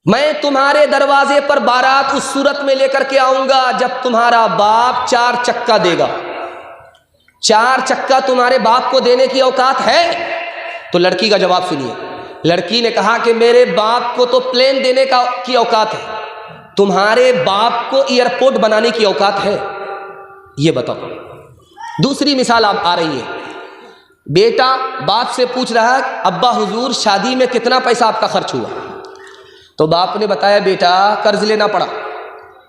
मैं तुम्हारे दरवाजे पर बारात उस सूरत में लेकर के आऊंगा जब तुम्हारा बाप 4 चक्का देगा। 4 चक्का तुम्हारे बाप को देने की औकात है? तो लड़की का जवाब सुनिए। लड़की ने कहा कि मेरे बाप को तो प्लेन देने की औकात है, तुम्हारे बाप को एयरपोर्ट बनाने की औकात है? ये बताओ। दूसरी मिसाल आप आ रही है, बेटा बाप से पूछ रहा है अब्बा हुजूर शादी में कितना पैसा आपका खर्च हुआ? तो बाप ने बताया बेटा कर्ज लेना पड़ा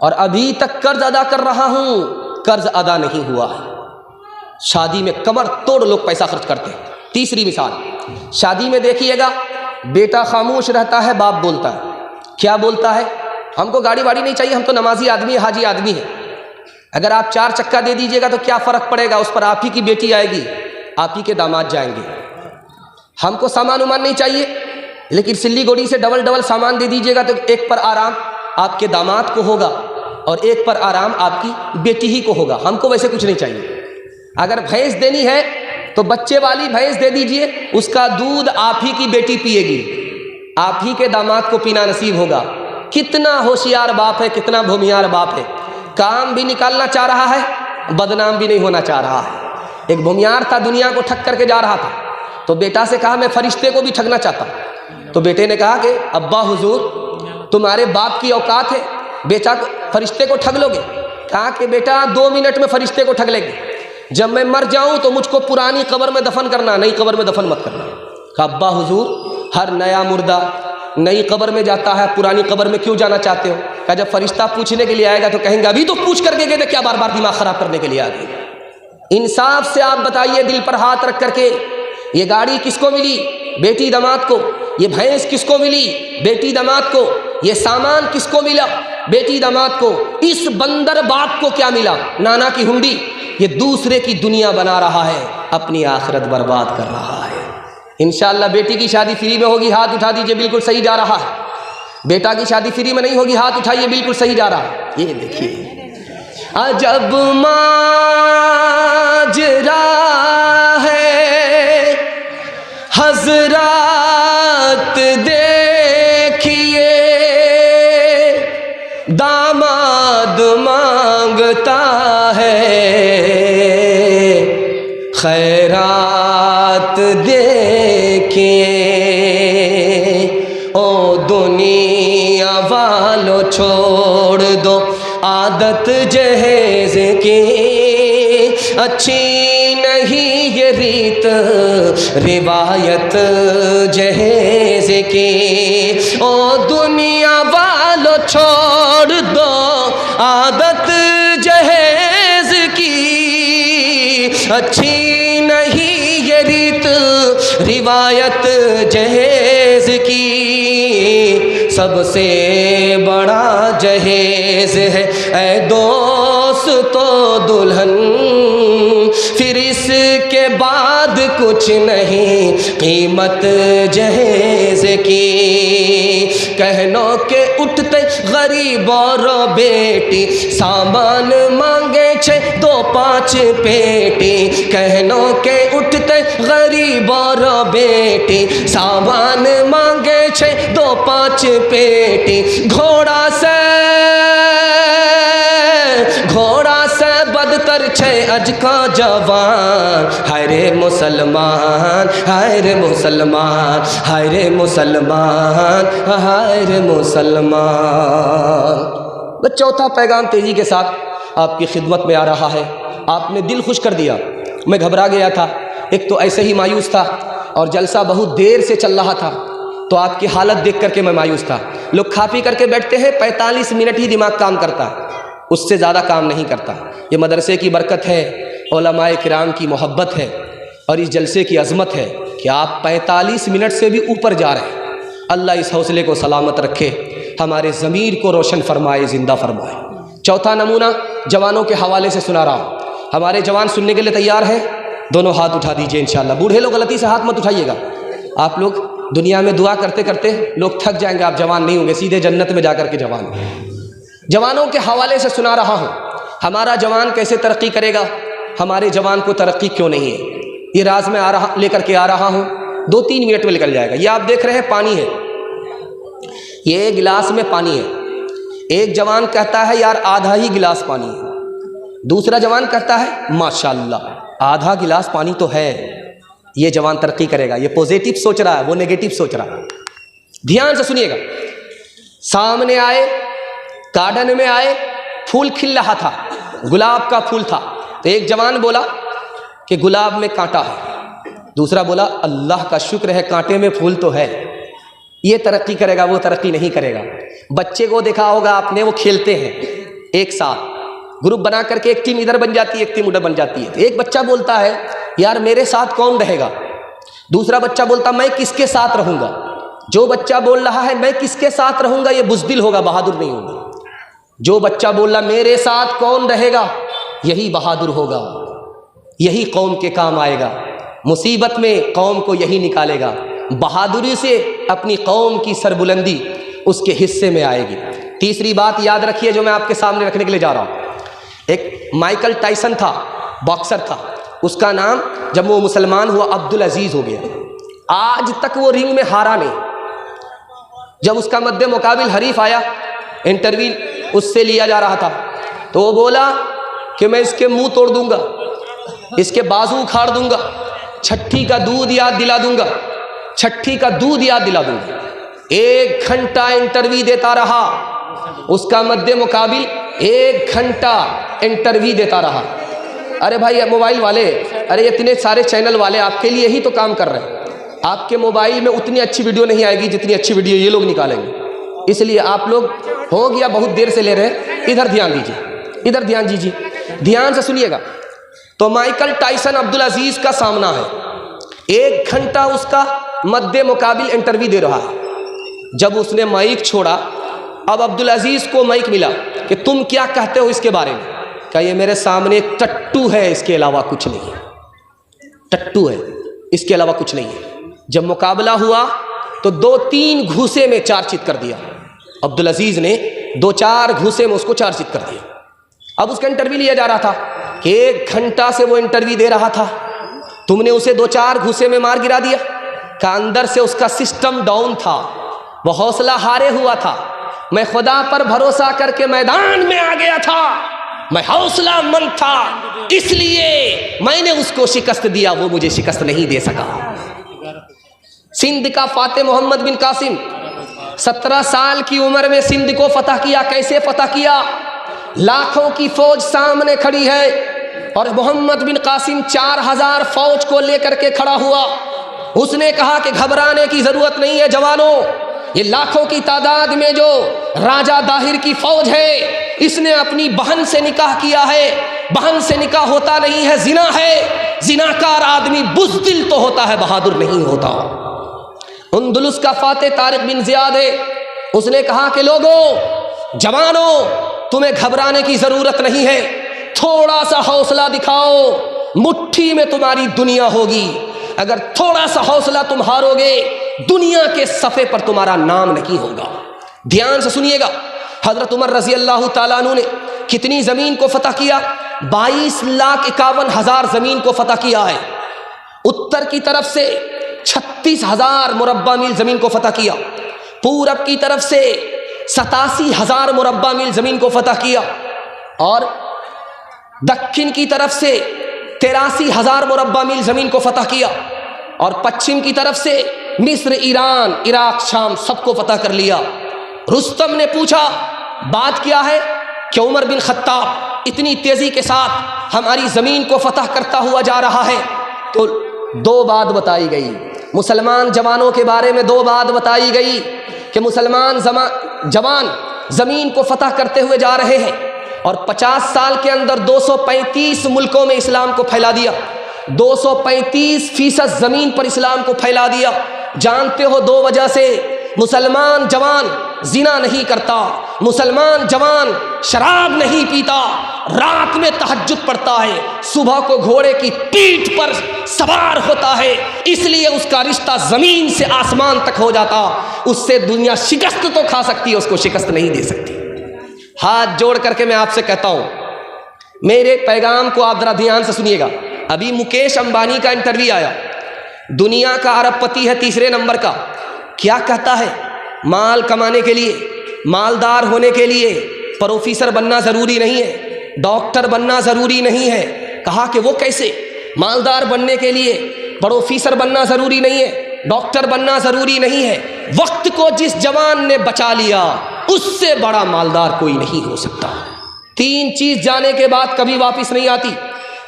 और अभी तक कर्ज अदा कर रहा हूं, कर्ज अदा नहीं हुआ है। शादी में कमर तोड़ लोग पैसा खर्च करते हैं। तीसरी मिसाल, शादी में देखिएगा बेटा खामोश रहता है, बाप बोलता है। क्या बोलता है? हमको गाड़ी वाड़ी नहीं चाहिए, हम तो नमाजी आदमी हाजी आदमी है। अगर आप 4 चक्का दे दीजिएगा तो क्या फ़र्क पड़ेगा, उस पर आप ही की बेटी आएगी, आप ही के दामाद जाएंगे। हमको सामान उमान नहीं चाहिए, लेकिन सिल्लीगुड़ी से डबल सामान दे दीजिएगा तो एक पर आराम आपके दामाद को होगा और एक पर आराम आपकी बेटी ही को होगा। हमको वैसे कुछ नहीं चाहिए। अगर भैंस देनी है तो बच्चे वाली भैंस दे दीजिए, उसका दूध आप ही की बेटी पिएगी, आप ही के दामाद को पीना नसीब होगा। कितना होशियार बाप है, कितना भूमियार बाप है। काम भी निकालना चाह रहा है, बदनाम भी नहीं होना चाह रहा है। एक भूमियार था, दुनिया को ठग करके जा रहा था, तो बेटा से कहा मैं फरिश्ते को भी ठगना चाहता हूँ। तो बेटे ने कहा कि अब्बा हुजूर तुम्हारे बाप की औकात है, बेटा को फरिश्ते को ठग लोगे? कहा कि बेटा 2 मिनट में फरिश्ते को ठग लेंगे, जब मैं मर जाऊं तो मुझको पुरानी कब्र में दफन करना, नई कब्र में दफन मत करना। कहा अब्बा हुजूर हर नया मुर्दा नई कब्र में जाता है, पुरानी कब्र में क्यों जाना चाहते हो? कहा जब फरिश्ता पूछने के लिए आएगा तो कहेंगे अभी तो पूछ करके गए थे, क्या बार बार दिमाग खराब करने के लिए आ गए? इंसाफ से आप बताइए, दिल पर हाथ रख करके, ये गाड़ी किसको मिली? बेटी दामाद को। ये भैंस किसको मिली? बेटी दामाद को। ये सामान किसको मिला? बेटी दामाद को। इस बंदर बाप को क्या मिला? नाना की हुंडी। ये दूसरे की दुनिया बना रहा है, अपनी आखिरत बर्बाद कर रहा है। इंशाअल्लाह बेटी की शादी फ्री में होगी, हाथ उठा दीजिए, बिल्कुल सही जा रहा है। बेटा की शादी फ्री में नहीं होगी, हाथ उठाइए, बिल्कुल सही जा रहा है। ये देखिए अजब माजरा है हजरात, देखिए दामाद मांगता है खैरात, देखिए ओ दुनिया वालों छोड़ दो आदत जहेज की, अच्छी नहीं ये रीत रिवायत जहेज की। ओ दुनिया वालों छोड़ दो आदत जहेज की, अच्छी नहीं ये रीत रिवायत जहेज की। सबसे बड़ा जहेज है ऐ दोस्तो दुल्हन, फिर इसके बाद कुछ नहीं कीमत जहेज की। कहनो के उठते गरीब और बेटी, सामान मांगे 6-2-5 पेटी। कहनो के उठते गरीब और बेटी, सामान मांगे 6-2-5 पेटी। घोड़ा से बदतर 6 अज का जवान, हाय रे मुसलमान, हाय रे मुसलमान, हाय रे मुसलमान, हाय रे मुसलमान। चौथा पैगाम तेजी के साथ आपकी खिदमत में आ रहा है। आपने दिल खुश कर दिया। मैं घबरा गया था, एक तो ऐसे ही मायूस था और जलसा बहुत देर से चल रहा था, तो आपकी हालत देख करके मैं मायूस था। लोग खा पी करके बैठते हैं, 45 मिनट ही दिमाग काम करता है, उससे ज़्यादा काम नहीं करता। ये मदरसे की बरकत है, उलमाए किराम की मोहब्बत है और इस जलसे की अज़मत है कि आप 45 मिनट से भी ऊपर जा रहे हैं। अल्लाह इस हौसले को सलामत रखे, हमारे ज़मीर को रोशन फरमाए, ज़िंदा फरमाए। चौथा नमूना जवानों के हवाले से सुना रहा हूँ। हमारे जवान सुनने के लिए तैयार हैं? दोनों हाथ उठा दीजिए इंशाअल्लाह। बूढ़े लोग गलती से हाथ मत उठाइएगा। आप लोग दुनिया में दुआ करते करते लोग थक जाएंगे, आप जवान नहीं होंगे, सीधे जन्नत में जाकर के जवान। जवानों के हवाले से सुना रहा हूँ। हमारा जवान कैसे तरक्की करेगा, हमारे जवान को तरक्की क्यों नहीं है, ये राज में लेकर के आ रहा हूँ। 2-3 मिनट में निकल जाएगा। ये आप देख रहे हैं पानी है, ये गिलास में पानी है। एक जवान कहता है यार आधा ही गिलास पानी है, दूसरा जवान कहता है माशाल्लाह आधा गिलास पानी तो है। ये जवान तरक्की करेगा, ये पॉजिटिव सोच रहा है, वो नेगेटिव सोच रहा है। ध्यान से सुनिएगा। सामने आए, गार्डन में आए, फूल खिल रहा था, गुलाब का फूल था। तो एक जवान बोला कि गुलाब में कांटा है, दूसरा बोला अल्लाह का शुक्र है कांटे में फूल तो है। ये तरक्की करेगा, वो तरक्की नहीं करेगा। बच्चे को देखा होगा आपने, वो खेलते हैं एक साथ, ग्रुप बना करके एक टीम इधर बन जाती है, एक टीम उधर बन जाती है। तो एक बच्चा बोलता है यार मेरे साथ कौन रहेगा, दूसरा बच्चा बोलता मैं किसके साथ रहूंगा। जो बच्चा बोल रहा है मैं किसके साथ रहूंगा, ये बुज़दिल होगा, बहादुर नहीं होगा। जो बच्चा बोल रहा मेरे साथ कौन रहेगा, यही बहादुर होगा, यही कौम के काम आएगा। मुसीबत में कौम को यही निकालेगा, बहादुरी से अपनी कौम की सरबुलंदी उसके हिस्से में आएगी। तीसरी बात याद रखिए जो मैं आपके सामने रखने के लिए जा रहा हूँ। एक माइकल टाइसन था, बॉक्सर था, उसका नाम जब वो मुसलमान हुआ अब्दुल अजीज़ हो गया। आज तक वो रिंग में हारा नहीं। जब उसका मद्दे मुकाबिल हरीफ आया, इंटरव्यू उससे लिया जा रहा था, तो वो बोला कि मैं इसके मुंह तोड़ दूंगा, इसके बाजू उखाड़ दूंगा, छठी का दूध याद दिला दूंगा, छठी का दूध याद दिला दूंगा। 1 घंटा इंटरव्यू देता रहा, उसका मद्दे मुकाबिल 1 घंटा इंटरव्यू देता रहा। अरे भाई मोबाइल वाले, अरे इतने सारे चैनल वाले आपके लिए ही तो काम कर रहे हैं। आपके मोबाइल में उतनी अच्छी वीडियो नहीं आएगी जितनी अच्छी वीडियो ये लोग निकालेंगे। इसलिए आप लोग हो गया बहुत देर से ले रहे हैं, इधर ध्यान दीजिए, इधर ध्यान दीजिए, ध्यान से सुनिएगा। तो माइकल टाइसन अब्दुल अजीज़ का सामना है, 1 घंटा उसका मद्दे मुकाबिल इंटरव्यू दे रहा है। जब उसने माइक छोड़ा, अब अब्दुल अजीज़ को माइक मिला कि तुम क्या कहते हो इसके बारे में। क्या ये मेरे सामने एक टट्टू है, इसके अलावा कुछ नहीं है, टट्टू है, इसके अलावा कुछ नहीं है। जब मुकाबला हुआ तो 2-3 घूसे में चार्जित कर दिया अब्दुल अजीज़ ने, 2-4 घूसे में उसको चार्जित कर दिया। अब उसका इंटरव्यू लिया जा रहा था कि 1 घंटा से वो इंटरव्यू दे रहा था, तुमने उसे 2-4 घूसे में मार गिरा दिया। का अंदर से उसका सिस्टम डाउन था, वो हौसला हारे हुआ था। मैं खुदा पर भरोसा करके मैदान में आ गया था, मैं हौसला मंद था, इसलिए मैंने उसको शिकस्त दिया, वो मुझे शिकस्त नहीं दे सका। सिंध का फाते मोहम्मद बिन कासिम 17 साल की उम्र में सिंध को फतह किया। कैसे फतह किया? लाखों की फौज सामने खड़ी है और मोहम्मद बिन कासिम 4000 फौज को लेकर के खड़ा हुआ। उसने कहा कि घबराने की जरूरत नहीं है जवानों, ये लाखों की तादाद में जो राजा दाहिर की फौज है, इसने अपनी बहन से निकाह किया है। बहन से निकाह होता नहीं है, जिना है। जिनाकार आदमी बुज़दिल तो होता है, बहादुर नहीं होता। अंदलुस का फाते तारिक बिन ज़ियाद है, उसने कहा कि लोगों, जवानों, तुम्हें घबराने की जरूरत नहीं है, थोड़ा सा हौसला दिखाओ, मुट्ठी में तुम्हारी दुनिया होगी। अगर थोड़ा सा हौसला तुम हारोगे, दुनिया के सफ़े पर तुम्हारा नाम नहीं होगा। ध्यान से सुनिएगा, हजरत उमर रजी अल्लाह ताला अन्हु ने कितनी ज़मीन को फतह किया? 22,51,000 ज़मीन को फतह किया है। उत्तर की तरफ से 36,000 मुरब्बा मील ज़मीन को फतह किया, पूरब की तरफ से 87,000 मुरब्बा मील ज़मीन को फतह किया और दक्षिण की तरफ से 83,000 मुरब्बा मील ज़मीन को फतह किया और पश्चिम की तरफ से मिस्र, ईरान, इराक, शाम सबको फतह कर लिया। रुस्तम ने पूछा बात क्या है कि उमर बिन खत्ताब इतनी तेज़ी के साथ हमारी ज़मीन को फतह करता हुआ जा रहा है। तो 2 बात बताई गई, मुसलमान जवानों के बारे में 2 बात बताई गई कि मुसलमान जवान ज़मीन को फतह करते हुए जा रहे हैं और 50 साल के अंदर 235 मुल्कों में इस्लाम को फैला दिया, 235% ज़मीन पर इस्लाम को फैला दिया। जानते हो 2 वजह से, मुसलमान जवान जिना नहीं करता, मुसलमान जवान शराब नहीं पीता, रात में तहज्जुद पढ़ता है, सुबह को घोड़े की पीठ पर सवार होता है, इसलिए उसका रिश्ता ज़मीन से आसमान तक हो जाता। उससे दुनिया शिकस्त तो खा सकती है, उसको शिकस्त नहीं दे सकती। हाथ जोड़ करके मैं आपसे कहता हूँ, मेरे पैगाम को आप जरा ध्यान से सुनिएगा। अभी मुकेश अंबानी का इंटरव्यू आया, दुनिया का अरबपति है, 3रे नंबर का। क्या कहता है माल कमाने के लिए, मालदार होने के लिए प्रोफेसर बनना ज़रूरी नहीं है, डॉक्टर बनना ज़रूरी नहीं है। कहा कि वो कैसे? मालदार बनने के लिए प्रोफेसर बनना ज़रूरी नहीं है, डॉक्टर बनना ज़रूरी नहीं है। वक्त को जिस जवान ने बचा लिया उससे बड़ा मालदार कोई नहीं हो सकता। 3 चीज़ जाने के बाद कभी वापस नहीं आती।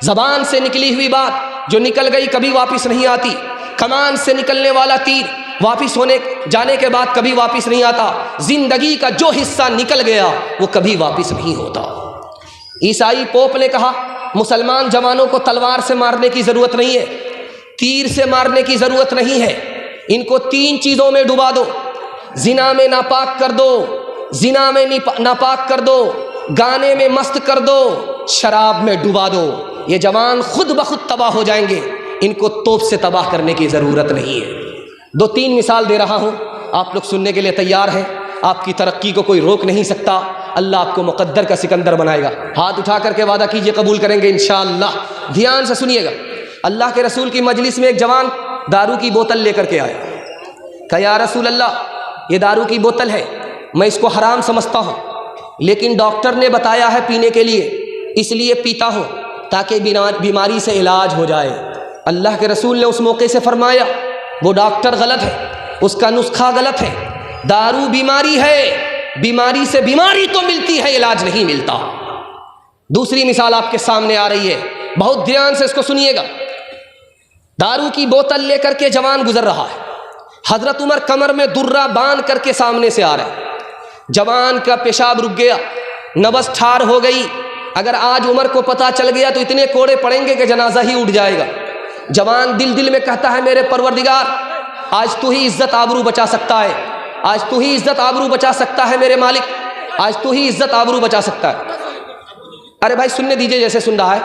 ज़बान से निकली हुई बात जो निकल गई कभी वापस नहीं आती। कमान से निकलने वाला तीर वापस होने जाने के बाद कभी वापस नहीं आता। जिंदगी का जो हिस्सा निकल गया वो कभी वापस नहीं होता। ईसाई पोप ने कहा मुसलमान जवानों को तलवार से मारने की ज़रूरत नहीं है, तीर से मारने की ज़रूरत नहीं है, इनको 3 चीज़ों में डुबा दो। जिना में नापाक कर दो, जिना में नापाक कर दो, गाने में मस्त कर दो, शराब में डुबा दो। ये जवान खुद ब खुद तबाह हो जाएंगे, इनको तोप से तबाह करने की ज़रूरत नहीं है। 2-3 मिसाल दे रहा हूँ, आप लोग सुनने के लिए तैयार हैं। आपकी तरक्की को कोई रोक नहीं सकता। अल्लाह आपको मुक़द्दर का सिकंदर बनाएगा। हाथ उठा करके वादा कीजिए, कबूल करेंगे इंशाअल्लाह। ध्यान से सुनिएगा। अल्लाह के रसूल की मजलिस में एक जवान दारू की बोतल लेकर के आया। कहा या रसूल अल्लाह, ये दारू की बोतल है, मैं इसको हराम समझता हूँ, लेकिन डॉक्टर ने बताया है पीने के लिए, इसलिए पीता हूँ ताकि बीमारी से इलाज हो जाए। अल्लाह के रसूल ने उस मौके से फरमाया वो डॉक्टर गलत है, उसका नुस्खा गलत है। दारू बीमारी है, बीमारी से बीमारी तो मिलती है, इलाज नहीं मिलता। दूसरी मिसाल आपके सामने आ रही है, बहुत ध्यान से इसको सुनिएगा। दारू की बोतल लेकर के जवान गुजर रहा है। हजरत उमर कमर में दुर्रा बांध करके सामने से आ रहे हैं। जवान का पेशाब रुक गया, नबज ठार हो गई। अगर आज उमर को पता चल गया तो इतने कोड़े पड़ेंगे कि जनाजा ही उठ जाएगा। जवान दिल दिल में कहता है मेरे परवरदिगार, आज तू ही इज्जत आबरू बचा सकता है, आज तू ही इज्जत आबरू बचा सकता है मेरे मालिक, आज तू ही इज्जत आबरू बचा सकता है। अरे भाई सुनने दीजिए, जैसे सुन रहा है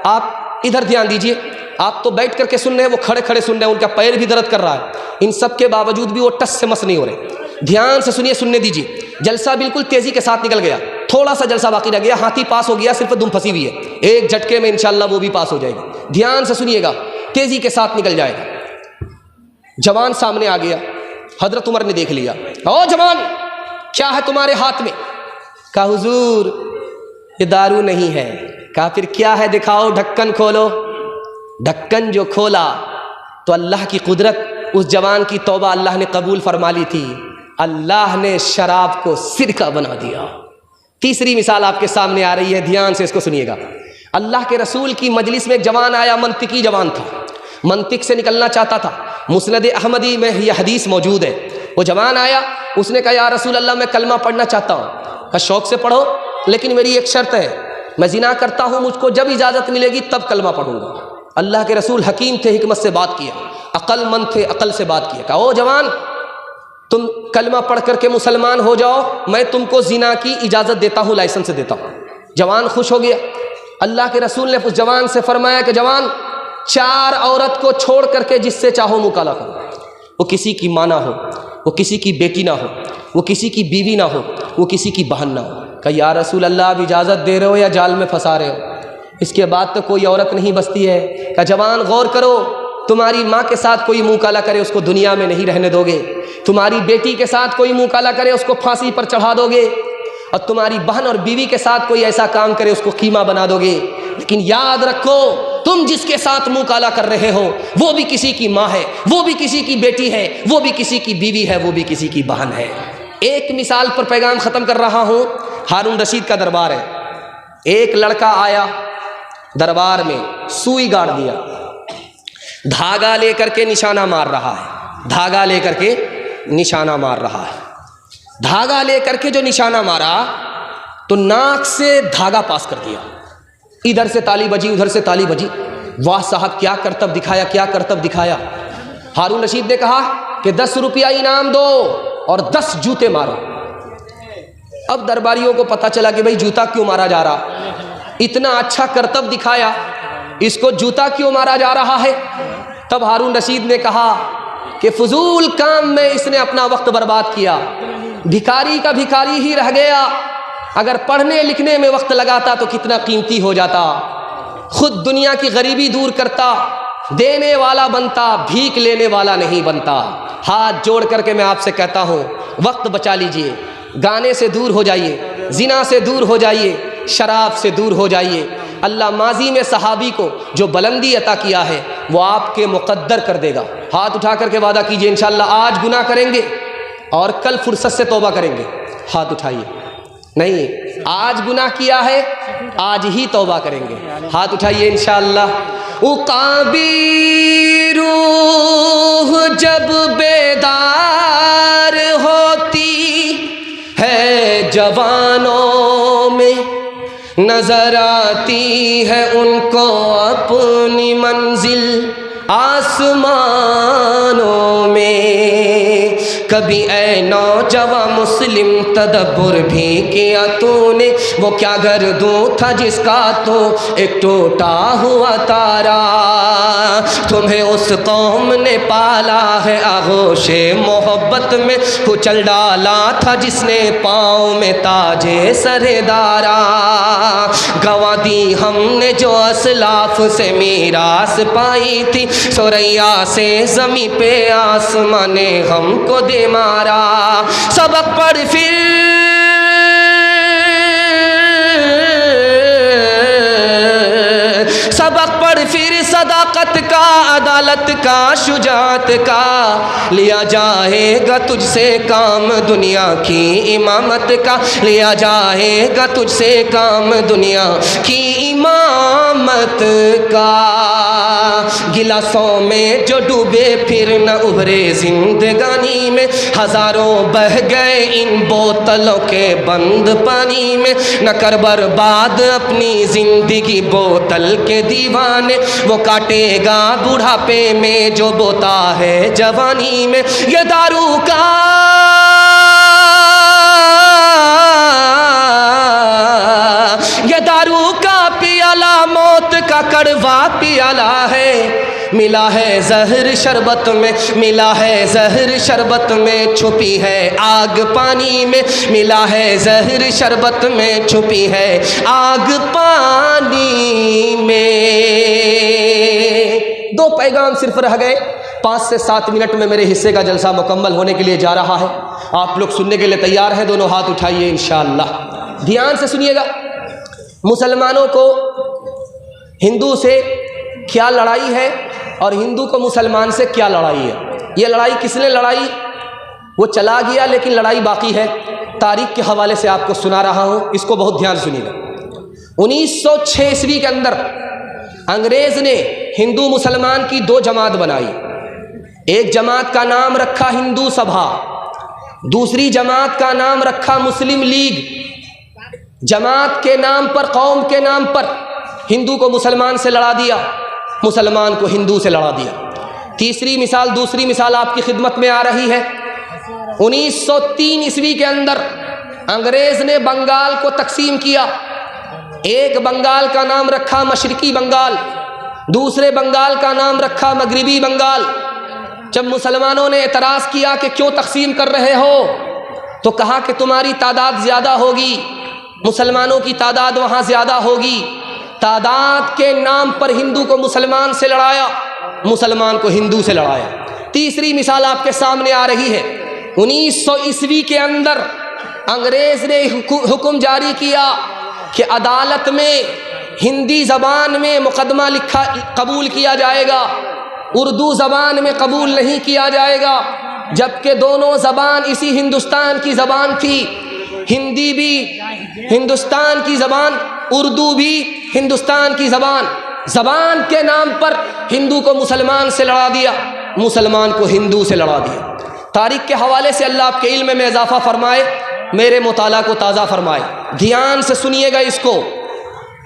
आप इधर ध्यान दीजिए। आप तो बैठ करके सुन रहे हैं, वो खड़े खड़े सुन रहे हैं, उनका पैर भी दर्द कर रहा है। इन सब के बावजूद भी वो टस से मस नहीं हो रहे। ध्यान से सुनिए, सुनने दीजिए। जलसा बिल्कुल तेजी के साथ निकल गया, थोड़ा सा जलसा बाकी रह गया। हाथी पास हो गया, सिर्फ दुम फंसी हुई है, एक झटके में इंशाल्लाह वो भी पास हो जाएगी। ध्यान से सुनिएगा, तेजी के साथ निकल जाएगा। जवान सामने आ गया, हजरत उमर ने देख लिया। ओ जवान, क्या है तुम्हारे हाथ में? कहा हुजूर ये दारू नहीं है। कहा फिर क्या है, दिखाओ, ढक्कन खोलो। ढक्कन जो खोला तो अल्लाह की कुदरत, उस जवान की तौबा अल्लाह ने कबूल फरमा ली थी। अल्लाह ने शराब को सिरका बना दिया। तीसरी मिसाल आपके सामने आ रही है, ध्यान से इसको सुनिएगा। अल्लाह के रसूल की मजलिस में एक जवान आया, मंतिकी जवान था, मंतिक से निकलना चाहता था। मुस्नद अहमदी में यह हदीस मौजूद है। वो जवान आया, उसने कहा या रसूल अल्लाह मैं कलमा पढ़ना चाहता हूँ। कहा शौक से पढ़ो, लेकिन मेरी एक शर्त है, मैं जिना करता हूँ, मुझको जब इजाज़त मिलेगी तब कलमा पढ़ूंगा। अल्लाह के रसूल हकीम थे, हिकमत से बात किया, अक्लमंद थे, अकल से बात किया। कहा ओ जवान, तुम कलमा पढ़ करके मुसलमान हो जाओ, मैं तुमको जिना की इजाज़त देता हूँ, लाइसेंस देता हूँ। जवान खुश हो गया। अल्लाह के रसूल ने उस जवान से फरमाया कि जवान, 4 औरत को छोड़ करके जिससे चाहो मुकाला करो। वो किसी की माँ ना हो, वो किसी की बेटी ना हो, वो किसी की बीवी ना हो, वो किसी की बहन ना हो। कहा या रसूल अल्लाह, आप इजाज़त दे रहे हो या जाल में फंसा रहे हो? इसके बाद तो कोई औरत नहीं बचती है। कहा जवान गौर करो, तुम्हारी माँ के साथ कोई मुँह काला करे उसको दुनिया में नहीं रहने दोगे, तुम्हारी बेटी के साथ कोई मुँह काला करे उसको फांसी पर चढ़ा दोगे, और तुम्हारी बहन और बीवी के साथ कोई ऐसा काम करे उसको कीमा बना दोगे। लेकिन याद रखो, तुम जिसके साथ मुँह काला कर रहे हो वो भी किसी की माँ है, वो भी किसी की बेटी है, वो भी किसी की बीवी है, वो भी किसी की बहन है। एक मिसाल पर पैगाम ख़त्म कर रहा हूँ। हारून रशीद का दरबार है। एक लड़का आया दरबार में, सुई गाड़ दिया, धागा लेकर के निशाना मार रहा है, धागा लेकर के निशाना मार रहा है। धागा लेकर के जो निशाना मारा तो नाक से धागा पास कर दिया। इधर से ताली बजी, उधर से ताली बजी। वाह साहब, क्या करतब दिखाया, क्या करतब दिखाया। हारून रशीद ने कहा कि 10 रुपया इनाम दो और 10 जूते मारो। अब दरबारियों को पता चला कि भाई जूता क्यों मारा जा रहा, इतना अच्छा करतब दिखाया, इसको जूता क्यों मारा जा रहा है। तब हारून रशीद ने कहा कि फजूल काम में इसने अपना वक्त बर्बाद किया, भिखारी का भिखारी ही रह गया। अगर पढ़ने लिखने में वक्त लगाता तो कितना कीमती हो जाता। खुद दुनिया की गरीबी दूर करता, देने वाला बनता, भीख लेने वाला नहीं बनता। हाथ जोड़ करके मैं आपसे कहता हूँ, वक्त बचा लीजिए, गाने से दूर हो जाइए, जिना से दूर हो जाइए, शराब से दूर हो जाइए। अल्लाह माजी में सहाबी को जो बुलंदी अता किया है वो आपके मुक़द्दर कर देगा। हाथ उठा करके वादा कीजिए इंशाअल्लाह आज गुनाह करेंगे और कल फुर्सत से तौबा करेंगे। हाथ उठाइए, नहीं आज गुनाह किया है आज ही तौबा करेंगे। हाथ उठाइए इंशाअल्लाह। उक़ाबी रूह जब बेदार होती है जवानों में, नजर आती है उनको अपनी मंजिल आसमानों में। कभी ऐ नौजवान मुस्लिम तदब्बुर भी किया तूने, वो क्या गर्दूं था जिसका तो एक टूटा हुआ तारा। तुम्हें उस कौम ने पाला है आगोशे मोहब्बत में, कुचल डाला था जिसने पाँव में ताजे सरेदारा। गवा दी हमने जो असलाफ से मीरास पाई थी, सोरैया से ज़मी पे आसमां ने हमको दे मारा। सबक पढ़ फिर सबक पढ़ फिर सदाकत का, अदालत का, शुजात का। लिया जाएगा तुझसे काम दुनिया की इमामत का, लिया जाएगा तुझसे काम दुनिया की इमामत का। गिलासों में जो डूबे फिर न उभरे जिंदगानी में, हजारों बह गए इन बोतलों के बंद पानी में। न कर बर्बाद अपनी जिंदगी बोतल के दीवाने, वो काटेगा बुढ़ापे में जो बोता है जवानी में। ये दारू का पियाला मौत का कड़वा पियाला है। मिला है जहर शरबत में, मिला है जहर शरबत में, छुपी है आग पानी में। मिला है जहर शरबत में, छुपी है आग पानी में। 2 पैगाम सिर्फ रह गए। 5 से 7 मिनट में मेरे हिस्से का जलसा मुकम्मल होने के लिए जा रहा है। आप लोग सुनने के लिए तैयार हैं? दोनों हाथ उठाइए इंशाअल्लाह। ध्यान से सुनिएगा। मुसलमानों को हिंदू से क्या लड़ाई है और हिंदू को मुसलमान से क्या लड़ाई है। ये लड़ाई किसने लड़ाई, वो चला गया लेकिन लड़ाई बाकी है। तारीख के हवाले से आपको सुना रहा हूँ, इसको बहुत ध्यान सुनिएगा। 1906 ईस्वी के अंदर अंग्रेज ने हिंदू मुसलमान की 2 जमात बनाई। एक जमात का नाम रखा हिंदू सभा, दूसरी जमात का नाम रखा मुस्लिम लीग। जमात के नाम पर, कौम के नाम पर हिंदू को मुसलमान से लड़ा दिया, मुसलमान को हिंदू से लड़ा दिया। तीसरी मिसाल, दूसरी मिसाल आपकी खिदमत में आ रही है। 1903 ईस्वी के अंदर अंग्रेज ने बंगाल को तकसीम किया। एक बंगाल का नाम रखा मशरिकी बंगाल, दूसरे बंगाल का नाम रखा मगरिबी बंगाल। जब मुसलमानों ने एतराज़ किया कि क्यों तकसीम कर रहे हो, तो कहा कि तुम्हारी तादाद ज़्यादा होगी, मुसलमानों की तादाद वहाँ ज़्यादा होगी। तादाद के नाम पर हिंदू को मुसलमान से लड़ाया, मुसलमान को हिंदू से लड़ाया। तीसरी मिसाल आपके सामने आ रही है। 1900 ईस्वी के अंदर अंग्रेज ने हुक्म जारी किया कि अदालत में हिंदी ज़बान में मुकदमा लिखा कबूल किया जाएगा, उर्दू ज़बान में कबूल नहीं किया जाएगा। जबकि दोनों ज़बान इसी हिंदुस्तान की ज़बान थी। हिंदी भी हिंदुस्तान की ज़बान, उर्दू भी हिंदुस्तान की ज़बान। ज़बान के नाम पर हिंदू को मुसलमान से लड़ा दिया, मुसलमान को हिंदू से लड़ा दिया। तारीख़ के हवाले से अल्लाह आपके इल्म में इजाफ़ा फरमाए, मेरे मुताला को ताज़ा फरमाए। ध्यान से सुनिएगा इसको।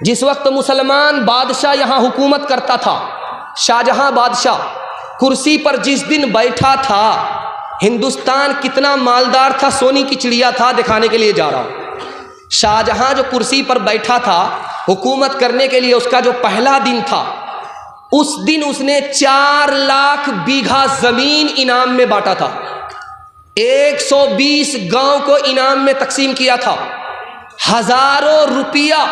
जिस वक्त मुसलमान बादशाह यहाँ हुकूमत करता था, शाहजहां बादशाह कुर्सी पर जिस दिन बैठा था, हिंदुस्तान कितना मालदार था, सोने की चिड़िया था, दिखाने के लिए जा रहा हूँ। शाहजहां जो कुर्सी पर बैठा था हुकूमत करने के लिए, उसका जो पहला दिन था, उस दिन उसने 4 लाख बीघा ज़मीन इनाम में बांटा था। 120 गांव को इनाम में तकसीम किया था। हजारों रुपया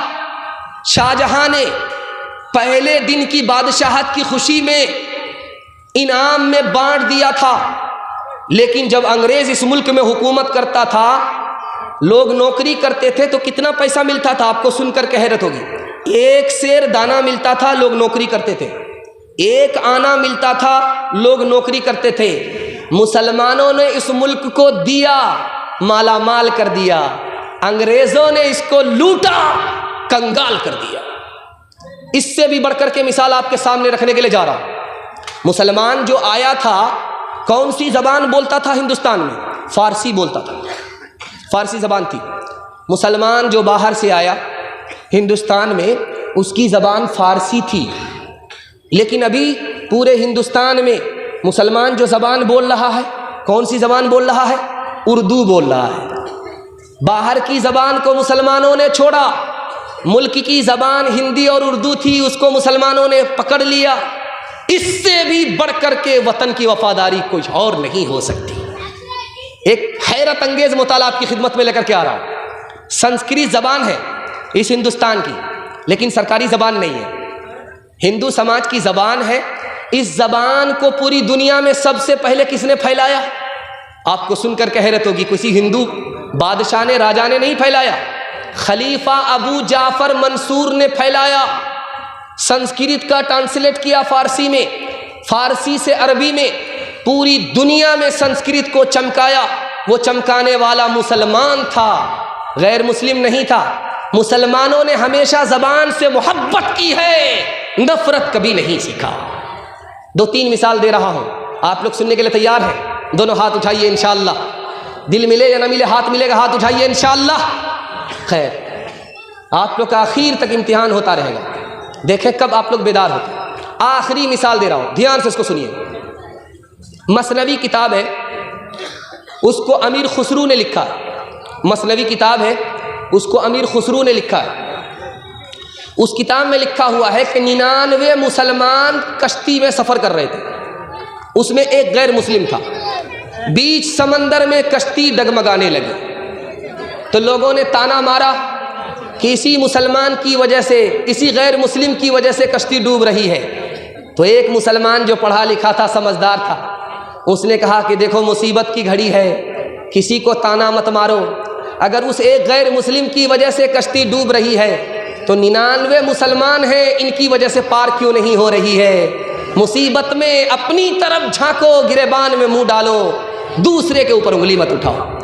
शाहजहां ने पहले दिन की बादशाहत की खुशी में इनाम में बांट दिया था। लेकिन जब अंग्रेज इस मुल्क में हुकूमत करता था, लोग नौकरी करते थे तो कितना पैसा मिलता था? आपको सुनकर के हैरत होगी। 1 सेर दाना मिलता था, लोग नौकरी करते थे। 1 आना मिलता था, लोग नौकरी करते थे। मुसलमानों ने इस मुल्क को दिया, माला माल कर दिया। अंग्रेजों ने इसको लूटा, कंगाल कर दिया। इससे भी बढ़कर के मिसाल आपके सामने रखने के लिए जा रहा हूं। मुसलमान जो आया था, कौन सी जबान बोलता था हिंदुस्तान में? फारसी बोलता था, फारसी जबान थी। मुसलमान जो बाहर से आया हिंदुस्तान में, उसकी जबान फारसी थी। लेकिन अभी पूरे हिंदुस्तान में मुसलमान जो जबान बोल रहा है, कौन सी जबान बोल रहा है? उर्दू बोल रहा है। बाहर की जबान को मुसलमानों ने छोड़ा, मुल्क की जबान हिंदी और उर्दू थी, उसको मुसलमानों ने पकड़ लिया। इससे भी बढ़कर के वतन की वफादारी कुछ और नहीं हो सकती। एक हैरत अंगेज मुताला आपकी खिदमत में लेकर के आ रहा हूं। संस्कृत जबान है इस हिंदुस्तान की, लेकिन सरकारी जबान नहीं है, हिंदू समाज की जबान है। इस जबान को पूरी दुनिया में सबसे पहले किसने फैलाया? आपको सुनकर के हैरत होगी, किसी हिंदू बादशाह ने, राजा ने नहीं फैलाया, खलीफा अबू जाफर मंसूर ने फैलाया। संस्कृत का ट्रांसलेट किया फारसी में, फारसी से अरबी में, पूरी दुनिया में संस्कृत को चमकाया। वो चमकाने वाला मुसलमान था, गैर मुस्लिम नहीं था। मुसलमानों ने हमेशा जबान से मोहब्बत की है, नफरत कभी नहीं सीखा। 2-3 मिसाल दे रहा हूं, आप लोग सुनने के लिए तैयार हैं? दोनों हाथ उठाइए इंशाअल्लाह। दिल मिले या ना मिले, हाथ मिलेगा, हाथ उठाइए इंशाअल्लाह। खैर, आप लोग का आखिर तक इम्तिहान होता रहेगा, देखें कब आप लोग बेदार होते। आखिरी मिसाल दे रहा हूं, ध्यान से इसको सुनिए। मसनवी किताब है, उसको अमीर खुसरू ने लिखा है। मसनवी किताब है, उसको अमीर खुसरू ने लिखा है। उस किताब में लिखा हुआ है कि 99 मुसलमान कश्ती में सफ़र कर रहे थे, उसमें एक गैर मुस्लिम था। बीच समंदर में कश्ती डगमगाने लगी तो लोगों ने ताना मारा कि इसी मुसलमान की वजह से, इसी गैर मुस्लिम की वजह से कश्ती डूब रही है। तो एक मुसलमान जो पढ़ा लिखा था, समझदार था, उसने कहा कि देखो मुसीबत की घड़ी है, किसी को ताना मत मारो। अगर उस एक गैर मुस्लिम की वजह से कश्ती डूब रही है तो 99 मुसलमान हैं, इनकी वजह से पार क्यों नहीं हो रही है? मुसीबत में अपनी तरफ झांको, गिरेबान में मुंह डालो, दूसरे के ऊपर उंगली मत उठाओ।